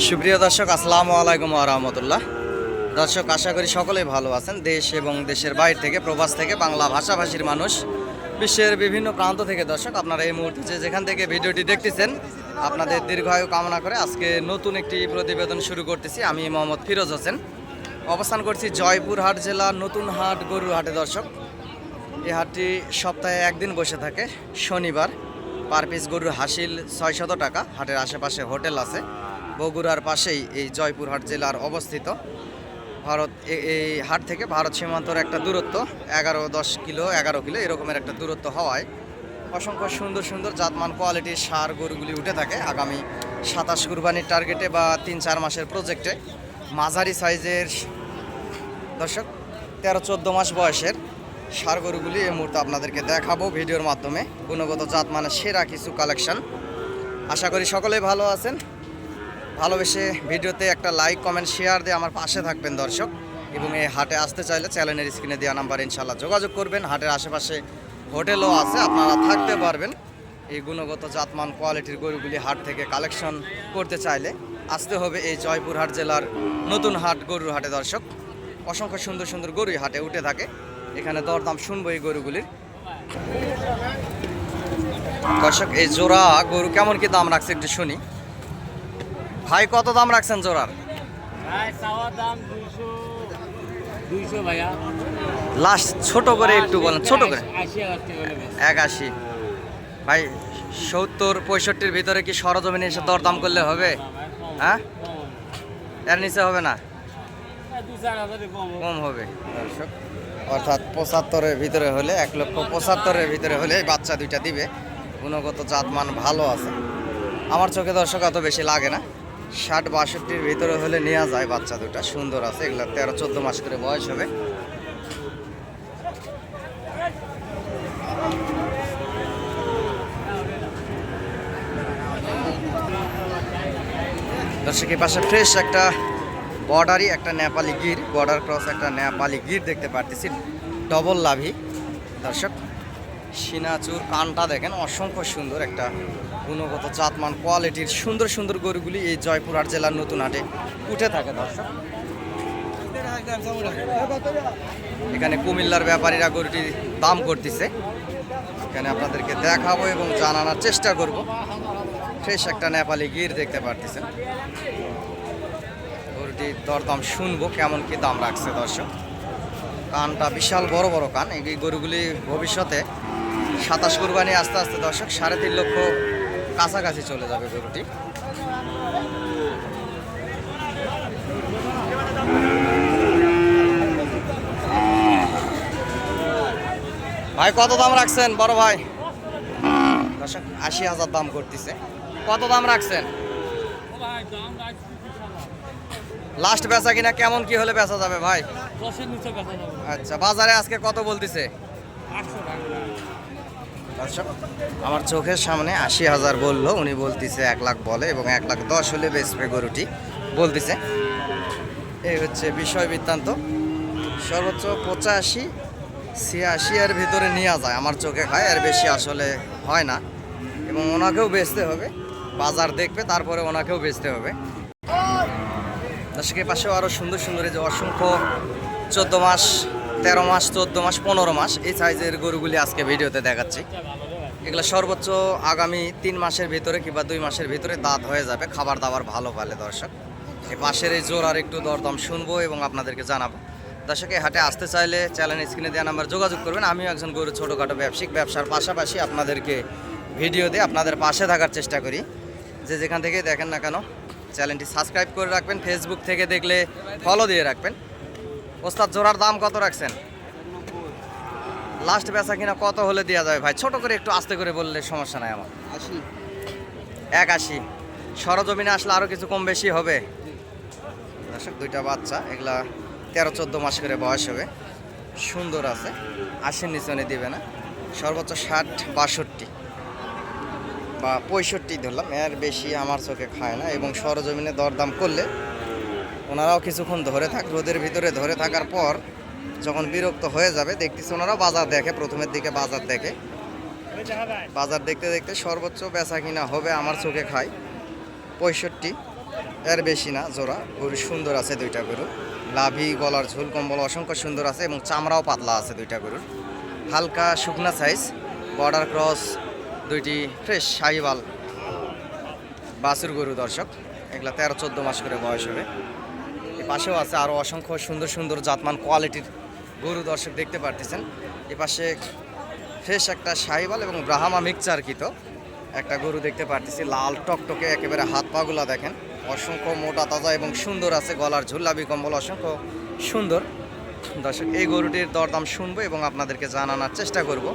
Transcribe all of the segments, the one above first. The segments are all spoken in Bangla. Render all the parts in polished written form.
সুপ্রিয় দর্শক, আসসালামু আলাইকুম ওয়া রাহমাতুল্লাহ। দর্শক, আশা করি সকলেই ভালো আছেন। দেশ এবং দেশের বাইরে থেকে, প্রবাস থেকে, বাংলা ভাষাভাষীর মানুষ, বিশ্বের বিভিন্ন প্রান্ত থেকে দর্শক আপনারা এই মুহূর্তে যেখান থেকে ভিডিওটি দেখতেছেন, আপনাদের দীর্ঘায়ু কামনা করে আজকে নতুন একটি প্রতিবেদন শুরু করতেছি। আমি মোহাম্মদ ফিরোজ হোসেন, অবস্থান করছি জয়পুরহাট জেলার নতুন হাট গরুর হাটে। দর্শক, এই হাটটি সপ্তাহে একদিন বসে থাকে, শনিবার। পার পিস গরুর হাসিল 600 টাকা। হাটের আশেপাশে হোটেল আছে। বগুড়ার পাশেই এই জয়পুরহাট জেলার অবস্থিত। এই হাট থেকে ভারত সীমান্তর একটা দূরত্ব 11-10 কিলো, 11 কিলো এরকমের একটা দূরত্ব হওয়ায় অসংখ্য সুন্দর সুন্দর জাতমান কোয়ালিটির সার গরুগুলি উঠে থাকে। আগামী 27 কুরবানির টার্গেটে বা 3-4 মাসের প্রজেক্টে মাঝারি সাইজের দর্শক 13-14 মাস বয়সের সার গরুগুলি এই মুহূর্তে আপনাদেরকে দেখাবো ভিডিওর মাধ্যমে। গুণগত জাতমানের সেরা কিছু কালেকশন। আশা করি সকলেই ভালো আছেন। ভালোবেসে ভিডিওতে একটা লাইক, কমেন্ট, শেয়ার দিয়ে আমার পাশে থাকবেন দর্শক। এবং এই হাটে আসতে চাইলে চ্যানেলের স্ক্রিনে দেওয়া নাম্বার ইনশাল্লাহ যোগাযোগ করবেন। হাটের আশেপাশে হোটেলও আছে, আপনারা থাকতে পারবেন। এই গুণগত জাতমান কোয়ালিটির গরুগুলি হাট থেকে কালেকশন করতে চাইলে আসতে হবে এই জয়পুরহাট জেলার নতুন হাট গরুর হাটে। দর্শক, অসংখ্য সুন্দর সুন্দর গরুই হাটে উঠে থাকে। এখানে দরদাম শুনবো এই গরুগুলির। দর্শক, এই জোড়া গরু কেমন কি দাম রাখছে একটু শুনি। ভাই, কত দাম রাখছেন জোড়ার? লাস্ট ছোট করে একটু বলেন, ছোট করে। 81। ভাই, 70-65 ভিতরে কি সরজমিনে এসে দরদাম করলে হবে? হ্যাঁ, এর নিচে হবে না, কম হবে দর্শক। অর্থাৎ 75-এর ভিতরে হলে, 1,75,000-এর ভিতরে হলে এই বাচ্চা দুইটা দিবে। গুণগত জাতমান ভালো আছে। আমার চোখে দর্শক অত বেশি লাগে না। 60-62-র ভিতরে হলে নেওয়া যায়। বাচ্চা দুটা সুন্দর আছে। এগুলো 13-14 মাস করে বয়স হবে। দর্শক, এই পাশে ফ্রেশ একটা বর্ডারি একটা নেপালি গির, বর্ডার ক্রস একটা নেপালি গির দেখতে পারতেছি, ডবল লাভি। দর্শক, সিনাচুর কানটা দেখেন, অসংখ্য সুন্দর একটা গুণগত জাতমান কোয়ালিটির সুন্দর সুন্দর গরুগুলি এই জয়পুরহাট জেলার নতুন হাটে উঠে থাকে। দর্শক, এখানে কুমিল্লার ব্যাপারীরা গরুটির দাম করতেছে। এখানে আপনাদেরকে দেখাবো এবং জানানোর চেষ্টা করব। ফ্রেশ একটা নেপালি গির দেখতে পারতেছেন। গরুটির দরদাম শুনবো কেমন কি দাম রাখছে। দর্শক, কানটা বিশাল বড় বড় কান। এই গরুগুলি ভবিষ্যতে 27 কুরবানি আস্তে আস্তে দর্শক 3.5 লক্ষ কাছাকাছি চলে যাবে গরুটি। ভাই, কত দাম রাখছেন বড় ভাই? দর্শক, 80,000 দাম করতেছে। কত দাম রাখছেন? লাস্ট বেচা কিনা কেমন কি হলে বেচা যাবে ভাই? 10-এর নিচে বেচা যাবে। আচ্ছা, বাজারে আজকে কত বলতেছে? 800 টাকা। দর্শক, আমার চোখের সামনে 80,000 বললো, উনি বলতেছে 1 লাখ বলে এবং 1,10,000 হলে বেচবে গরুটি বলতেছে। এই হচ্ছে বিষয় বৃত্তান্ত। সর্বোচ্চ 85-86 এর ভিতরে নেওয়া যায় আমার চোখে খায়, এর বেশি আসলে হয় না। এবং ওনাকেও বেচতে হবে, বাজার দেখবে তারপরে ওনাকেও বেচতে হবে। দর্শকের পাশেও আরও সুন্দর সুন্দর এই যে অসংখ্য 14 মাস, 13 মাস, 14 মাস, 15 মাস এই সাইজের গরুগুলি আজকে ভিডিওতে দেখাচ্ছি। এগুলো সর্বোচ্চ আগামী 3 মাসের ভিতরে কিংবা 2 মাসের ভিতরে দাঁত হয়ে যাবে, খাবার দাবার ভালো পালে। দর্শক, এই পাশের এই জোর আর একটু দরদাম শুনবো এবং আপনাদেরকে জানাবো। দর্শক, এই হাটে আসতে চাইলে চ্যানেল স্ক্রিনে দেওয়া নাম্বার যোগাযোগ করবেন। আমিও একজন গরু ছোটোখাটো ব্যবসায়িক, ব্যবসার পাশাপাশি আপনাদেরকে ভিডিও দিয়ে আপনাদের পাশে থাকার চেষ্টা করি। যে যেখান থেকে দেখেন না কেন চ্যানেলটি সাবস্ক্রাইব করে রাখবেন, ফেসবুক থেকে দেখলে ফলো দিয়ে রাখবেন। ওস্তাদ, জোড়ার দাম কত রাখছেন? লাস্ট বেচা কিনা কত হলে দেওয়া যাবে ভাই? ছোট করে একটু আস্তে করে বললে সমস্যা নাই আমার। 81। সরজমিনে আসলে আরও কিছু কম বেশি হবে। দর্শক, দুইটা বাচ্চা, এগুলা 13-14 মাস করে বয়স হবে। সুন্দর আছে, 80-র নিচে দিবে না। সর্বোচ্চ 60-62 বা 65 ধরলাম, এর বেশি আমার চোখে খায় না। এবং সরজমিনে দরদাম করলে ওনারাও কিছুক্ষণ ধরে রোদের ভিতরে ধরে থাকার পর যখন বিরক্ত হয়ে যাবে, দেখতেছি ওনারাও বাজার দেখে, প্রথমের দিকে বাজার দেখে বাজার দেখতে দেখতে সর্বোচ্চ বেচা কিনা হবে আমার চোখে খায় 65, এর বেশি না জোড়া। গরু সুন্দর আছে দুইটা গরু, লাভি গলার ঝোল কম্বল অসংখ্য সুন্দর আছে এবং চামড়াও পাতলা আছে দুইটা গরুর। হালকা শুকনা সাইজ, বর্ডার ক্রস, দুইটি ফ্রেশ শাহিওয়াল বাছুর গরু দর্শক। এগুলা 13-14 মাস করে বয়স হবে। এ পাশেও আছে আরও অসংখ্য সুন্দর সুন্দর জাতমান কোয়ালিটির গরু দর্শক দেখতে পারতেছেন। এ পাশে ফ্রেশ একটা শাহিওয়াল এবং ব্রাহ্মা মিক্সচারকৃত একটা গরু দেখতে পারতেছি, লাল টকটকে একেবারে হাত পাগুলা দেখেন, অসংখ্য মোটা তাজা এবং সুন্দর আছে, গলার ঝুল্লাবি কম্বল অসংখ্য সুন্দর দর্শক। এই গরুটির দরদাম শুনবো এবং আপনাদেরকে জানানোর চেষ্টা করব।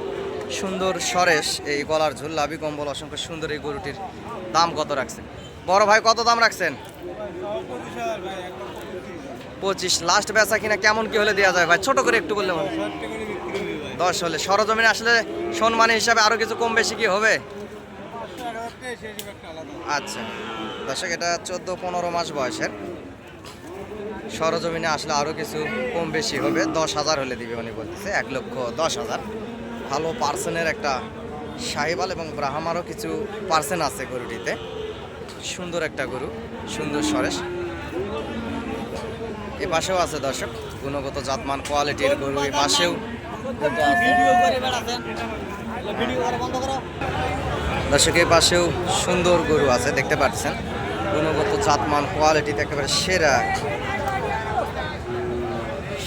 সুন্দর সরেশ এই গলার ঝুল্লাবি কম্বল অসংখ্য সুন্দর এই গরুটির দাম কত রাখছেন বড় ভাই? কত দাম রাখছেন? 25। লাস্ট বেচা কিনা কেমন কি হলে দেওয়া যায় ভাই? ছোট করে একটু বললে ভালো। 10 হলে সরজমিনে আসলে সম্মানী হিসাবে আরো কিছু কম বেশি কি হবে? আচ্ছা দর্শক, এটা 14-15 মাস বয়সের, সরজমিনে আসলে আরো কিছু কম বেশি হবে। 10,000 হলে দিবে উনি বলতেছে, 1,10,000। ভালো পার্সেন্টের একটা শাহিওয়াল এবং ব্রাহ্মারও কিছু পার্সেন্ট আছে গরুটিতে। সুন্দর একটা গরু, সুন্দর সরেশ। এ পাশেও আছে দর্শক গুণগত জাতমান কোয়ালিটির গরু। এ পাশেও দর্শক এ পাশেও সুন্দর গরু আছে দেখতে পাচ্ছেন, গুণগত জাতমান কোয়ালিটিতে একেবারে সেরা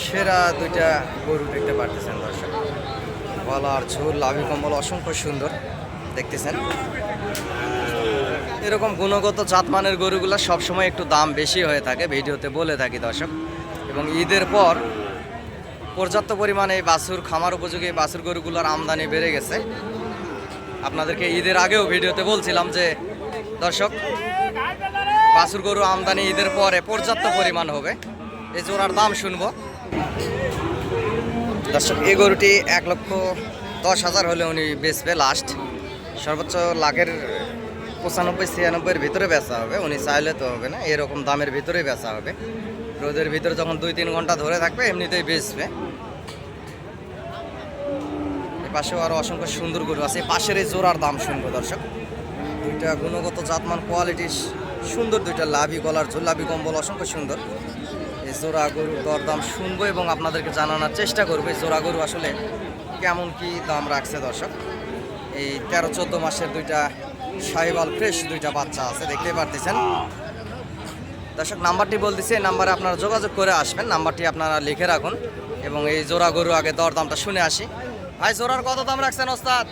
সেরা দুইটা গরু দেখতে পাচ্ছেন দর্শক। গলার ঝোল লাভি কম্বল অসংখ্য সুন্দর দেখতেছেন। এরকম গুণগত জাতমানের গরুগুলো সবসময় একটু দাম বেশি হয়ে থাকে, ভিডিওতে বলে থাকি দর্শক। এবং ঈদের পর পর্যাপ্ত পরিমাণে এই বাছুর খামার উপযোগী বাছুর গরুগুলোর আমদানি বেড়ে গেছে। আপনাদেরকে ঈদের আগেও ভিডিওতে বলছিলাম যে দর্শক বাছুর গরু আমদানি ঈদের পরে পর্যাপ্ত পরিমাণ হবে। এই জোড়ার দাম শুনবো দর্শক। এই গরুটি 1,10,000 হলে উনি বেচবে লাস্ট, সর্বোচ্চ লাখের 95-96-এর ভিতরে বেচা হবে। উনি চাইলে তো হবে না, এরকম দামের ভিতরেই বেচা হবে। রোদের ভিতরে যখন 2-3 ঘন্টা ধরে থাকবে এমনিতেই বেচবে। এ পাশেও আরও অসংখ্য সুন্দর গরু আছে। পাশের এই জোড়ার দাম শুনবো দর্শক। দুইটা গুণগত জাতমান কোয়ালিটির সুন্দর দুইটা লাভি গলার ঝোল লাভি কম্বল অসংখ্য সুন্দর। এই জোড়া গরুর দরদাম শুনবো এবং আপনাদেরকে জানানোর চেষ্টা করবো এই জোড়া গরু আসলে কেমন কি দাম রাখছে দর্শক। এই 13-14 মাসের দুইটা শাহিওয়াল ফ্রেশ দুইটা বাচ্চা আছে দেখতে পারতেছেন দর্শক। নাম্বারটি বলতেছি, এই নাম্বারে আপনারা যোগাযোগ করে আসবেন, নাম্বারটি আপনারা লিখে রাখুন এবং এই জোড়া গরু আগে দরদামটা শুনে আসি। ভাই জোড়ার কত দাম রাখছেন ওস্তাদ?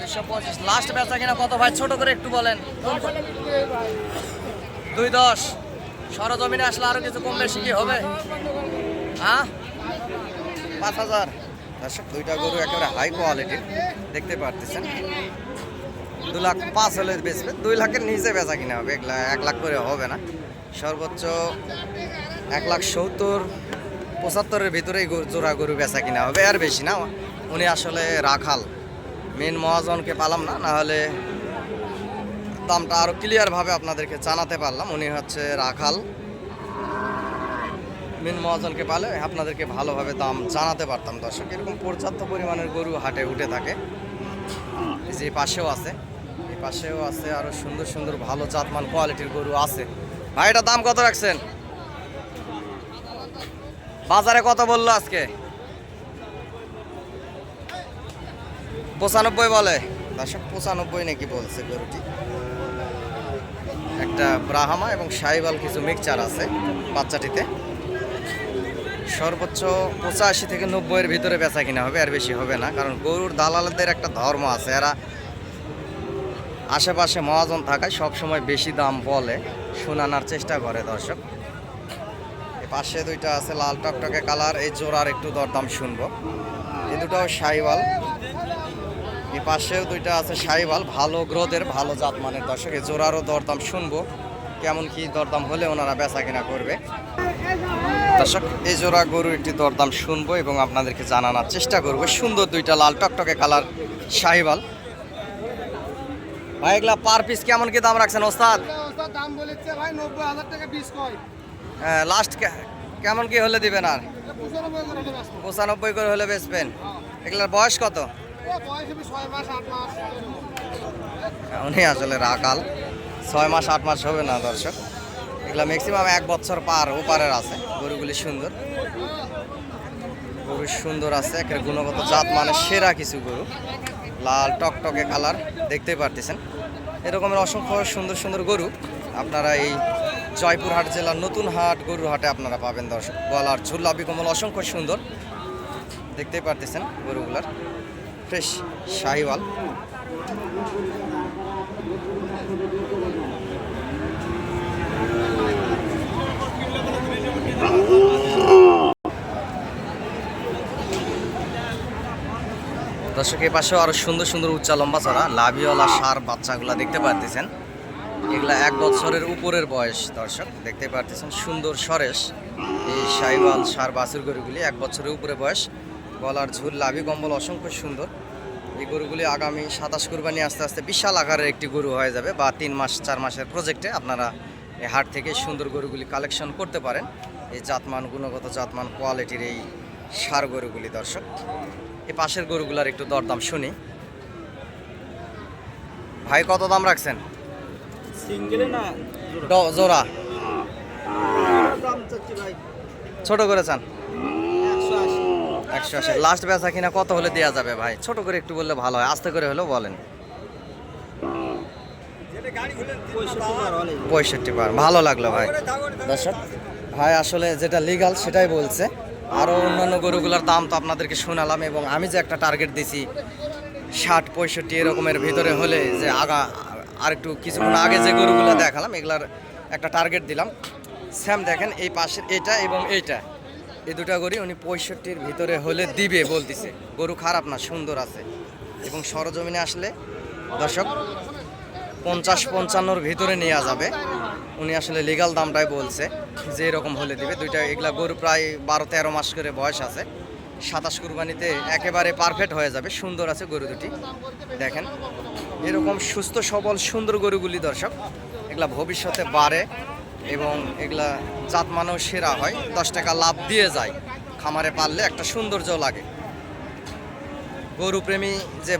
225। লাস্ট বেচা কিনা কত ভাই? ছোট করে একটু বলেন। 210। সরজমিনে আসলে আরো কিছু কম বেশি কি হবে? হ্যাঁ 5,000 দর্শক। দুইটা গরু একেবারে হাই কোয়ালিটির দেখতে পারতেছেন। 2,05,000 হলে বেচবে, 2 লাখের নিচে বেচা কিনা হবে। 1 লাখ করে হবে না, সর্বোচ্চ 1,70,75,000-এর ভিতরেই জোড়া গরু বেচা কিনা হবে, আর বেশি না। উনি আসলে রাখাল, মেন মহাজনকে পালাম না, নাহলে দামটা আরও ক্লিয়ারভাবে আপনাদেরকে জানাতে পারলাম। উনি হচ্ছে রাখাল, মেন মহাজনকে পালে আপনাদেরকে ভালোভাবে দাম জানাতে পারতাম দর্শক। এরকম পর্যাপ্ত পরিমাণের গরু হাটে উঠে থাকে। যে পাশেও আছে, এই পাশেও আছে আরও সুন্দর সুন্দর ভালো জাতমান কোয়ালিটির গরু আছে। ভাই এটা দাম কত রাখছেন? বাজারে কত বললো আজকে? 95 বলে দর্শক। 95 নাকি বলছে গরুটি। একটা ব্রাহ্মা এবং শাহিওয়াল কিছু মিক্সচার আছে বাচ্চাটিতে। সর্বোচ্চ 85-90-এর ভিতরে বেচা কিনা হবে, আর বেশি হবে না। কারণ গরুর দালালদের একটা ধর্ম আছে, এরা আশেপাশে মহাজন থাকায় সবসময় বেশি দাম বলে, শোনানোর চেষ্টা করে দর্শক। এই পাশে দুইটা আছে লাল টকটকে কালার, এই জোড়ার একটু দরদাম শুনবো। এই দুটাও শাহিওয়াল। এই পাশেও দুইটা আছে শাহিওয়াল, ভালো গ্রোথের ভালো জাতমানের দর্শক। এই জোড়ারও দরদাম শুনবো, কেমন কি দরদাম হলে ওনারা বেচা কিনা করবে দর্শক। এই জোড়া গরু একটি দরদাম শুনবো এবং আপনাদেরকে জানানোর চেষ্টা করবো। সুন্দর দুইটা লাল টকটকে কালার শাহিওয়াল। ভাই এগুলা পার পিস কেমন কি দাম রাখছেন ওস্তাদ? দাম বলেছে ভাই 90,000 টাকা পিস কয়। লাস্ট কেমন কি হলে দিবেন? আর 95 করে 95 করে হলে বেচবেন। এগুলার বয়স কত? ও বয়স হবে 6 মাস 8 মাস। উনি আসলে রাখাল, 6 মাস 8 মাস হবে না দর্শক। এগুলা ম্যাক্সিমাম 1 বছর পার ওপারের আছে। গরুগুলি সুন্দর, গরু সুন্দর আছে, একের গুণগত জাত মানে সেরা কিছু গরু, লাল টকটকে কালার দেখতেই পারতেছেন। এরকমের অসংখ্য সুন্দর সুন্দর গরু আপনারা এই জয়পুরহাট জেলার নতুন হাট গরুর হাটে আপনারা পাবেন দর্শক। গলার ঝুল্লা বিকমল অসংখ্য সুন্দর দেখতেই পারতেছেন গরুগুলার, ফ্রেশ শাহিওয়াল। দর্শক এই পাশেও আরো সুন্দর সুন্দর উচ্চা লম্বা চড়া লাভিওয়ালা সার বাচ্চাগুলা দেখতে পারতেছেন। এগুলা 1 বছরের উপরের বয়স দর্শক, দেখতে পারতেছেন সুন্দর সরেশ এই শাহিওয়াল সার বাছুর গরুগুলি 1 বছরের উপরে বয়স। গলার ঝুল লাভি কম্বল অসংখ্য সুন্দর। এই গরুগুলি আগামী 27 কুরবানি আস্তে আস্তে বিশাল আকারের একটি গরু হয়ে যাবে, বা 3 মাস 4 মাসের প্রজেক্টে আপনারা এই হাট থেকে সুন্দর গরুগুলি কালেকশন করতে পারেন। এই জাতমান গুণগত জাতমান কোয়ালিটির এই সার গরুগুলি দর্শক। এই পাশের গরুগুলার একটু দরদাম শুনি। ভাই কত দাম রাখছেন? সিঙ্গেলে না জোড়া দাম চাচ্ছি ভাই ছোট করে চান? 180 180। লাস্ট বেচা কিনা কত হলে দেওয়া যাবে ভাই? ছোট করে একটু বললে ভালো হয়, আস্তে করে হলেও বলেন। 65 পার, ভালো লাগলো ভাই। দর্শক ভাই আসলে যেটা লিগাল সেটাই বলছে। আরও অন্যান্য গরুগুলোর দাম তো আপনাদেরকে শোনালাম, এবং আমি যে একটা টার্গেট দিছি 60-65 এরকমের ভিতরে হলে, যে আর একটু কিছুক্ষণ আগে যে গরুগুলো দেখালাম এগুলার একটা টার্গেট দিলাম। স্যাম দেখেন এই পাশের এইটা এবং এইটা, এই দুটা গরু উনি 65-র ভিতরে হলে দিবে বলতেছে। গরু খারাপ না, সুন্দর আছে, এবং সরজমিনে আসলে দর্শক 50-55-র ভিতরে নেওয়া যাবে। উনি আসলে লিগাল দামটাই বলছে যে এরকম হলে দিবে। দুইটা এগুলা গরু প্রায় 12-13 মাস করে বয়স আছে। 27 কুরবানিতে একেবারে পারফেক্ট হয়ে যাবে। সুন্দর আছে গরু দুটি, দেখেন এরকম সুস্থ সবল সুন্দর গরুগুলি দর্শক এগুলা ভবিষ্যতে বাড়ে, এবং এগুলা জাতমানও সেরা হয়, 10 টাকা লাভ দিয়ে যায়। খামারে পাললে একটা সৌন্দর্য লাগে। গরু প্রেমী যে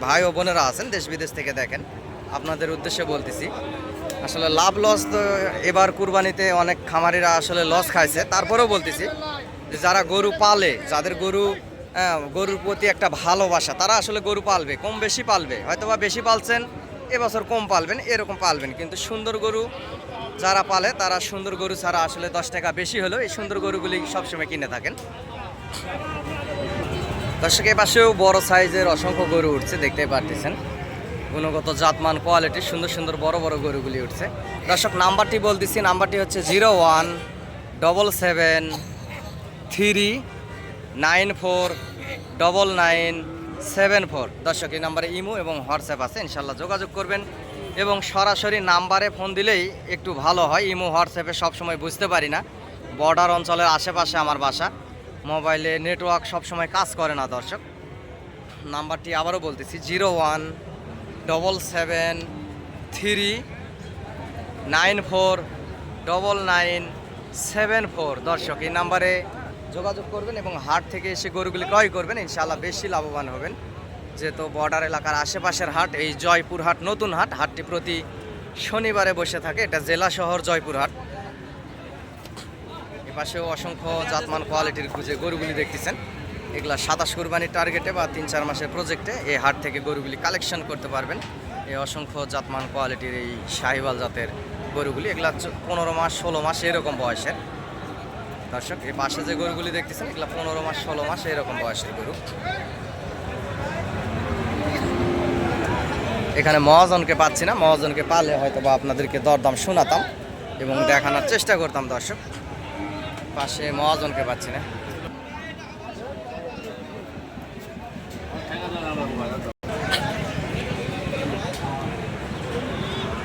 ভাই ও বোনেরা আছেন দেশ বিদেশ থেকে দেখেন, আপনাদের উদ্দেশ্যে বলতেছি, আসলে লাভ লস তো এবার কুরবানিতে অনেক খামারিরা আসলে লস খাইছে। তারপরেও বলতেছি যে যারা গরু পালে, যাদের গরুর প্রতি একটা ভালোবাসা, তারা আসলে গরু পালবে, কম বেশি পালবে, হয়তো বা বেশি পালছেন এবছর কম পালবেন, এরকম পালবেন। কিন্তু সুন্দর গরু যারা পালে তারা সুন্দর গরু ছাড়া আসলে 10 টাকা বেশি হলেও এই সুন্দর গরুগুলি সবসময় কিনে থাকেন। দর্শকের পাশেও বড় সাইজের অসংখ্য গরু উঠছে, দেখতে পারতেছেন। গুণগত জাতমান কোয়ালিটির সুন্দর সুন্দর বড় বড় গরুগুলি উঠছে। দর্শক নাম্বারটি বলতেছি, নাম্বারটি হচ্ছে 0177394974। দর্শক এই নাম্বারে ইমো এবং হোয়াটসঅ্যাপ আছে, ইনশাল্লাহ যোগাযোগ করবেন। এবং সরাসরি নাম্বারে ফোন দিলেই একটু ভালো হয়, ইমো হোয়াটসঅ্যাপে সবসময় বুঝতে পারি না। বর্ডার অঞ্চলের আশেপাশে আমার বাসা, মোবাইলে নেটওয়ার্ক সবসময় কাজ করে না দর্শক। নাম্বারটি আবারও বলতেছি 017739494974। দর্শক এই নাম্বারে যোগাযোগ করবেন এবং হাট থেকে এসে গরুগুলি ক্রয় করবেন, ইনশাআল্লাহ বেশি লাভবান হবেন। যেহেতু বর্ডার এলাকার আশেপাশের হাট এই জয়পুরহাট নতুন হাট, হাটটি প্রতি শনিবারে বসে থাকে। এটা জেলা শহর জয়পুরহাট। এপাশেও অসংখ্য জাতমান কোয়ালিটির যে গরুগুলি দেখতেছেন, এগুলা 27 কুরবানির টার্গেটে বা 3-4 মাসের প্রজেক্টে এই হাট থেকে গরুগুলি কালেকশন করতে পারবেন। এই অসংখ্য জাতমান কোয়ালিটির এই শাহিওয়াল জাতের গরুগুলি, এগুলা 15 মাস 16 মাস এরকম বয়সের। দর্শক এই পাশে যে গরুগুলি দেখতেছেন এগুলা 15 মাস 16 মাস এরকম বয়সের গরু। এখানে মহাজনকে পাচ্ছি না, মহাজনকে পালে হয়তো বা আপনাদেরকে দরদাম শোনাতাম এবং দেখানোর চেষ্টা করতাম দর্শক। পাশে মহাজনকে পাচ্ছি না।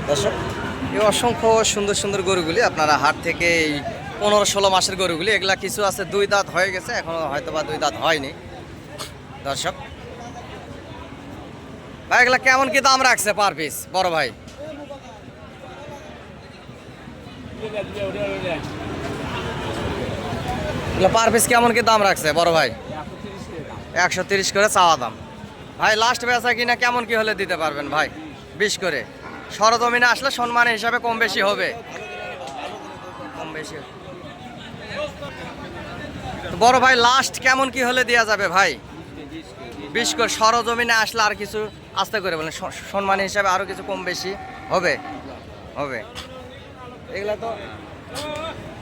দর্শক এই অসংখ্য সুন্দর সুন্দর গরুগুলি আপনারা হাট থেকে এই 15-16 মাসের গরুগুলি, এগুলা কিছু আছে 2 দাঁত হয়ে গেছে, এখনো হয়তো বা 2 দাঁত হয়নি। দর্শক ভাই এগুলা কেমন কি দাম রাখছে পার পিস বড় ভাই? এগুলা পার পিস কেমন কি দাম রাখছে বড় ভাই? 130 করে চাওয়া দাম। ভাই লাস্ট বেচা কিনা কেমন কি হলে দিতে পারবেন ভাই? 20 করে। সরজমিনে আসলে সম্মান হিসাবে কম বেশি হবে, কম বেশি। তো বড় ভাই লাস্ট কেমন কি হলে দেওয়া যাবে ভাই? 20 করে। সরজমিনে আসলে আর কিছু আস্তে করে বলেন, সম্মান হিসাবে আরো কিছু কম বেশি হবে, হবে।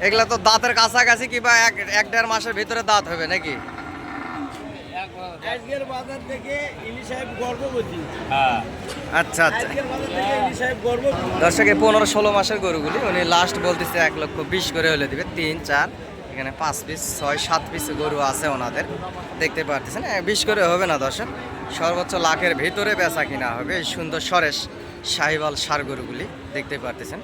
এগুলা তো দাঁতের কাছাকাছি কিংবা 1-1.5 মাসের ভিতরে দাঁত হবে নাকি? আজকের বাজার থেকে ইনি সাহেব গর্ভবতী। আচ্ছা আচ্ছা। আজকের বাজার থেকে ইনি সাহেব গর্ভবতী। দর্শক 15-16 মাসের গরুগুলি উনি লাস্ট বলতেছে 1,20,000 করে হলে দিবে। 3-4 এখানে 5 পিস 6-7 পিস গরু আছে ওনাদের, দেখতে পারতেছেন। 20 করে হবে না দর্শক, সর্বোচ্চ লাখের ভিতরে বেচা কিনা হবে এই সুন্দর সরেশ শাহিওয়াল ষাঁড় গরুগুলি দেখতে পারতেছেন।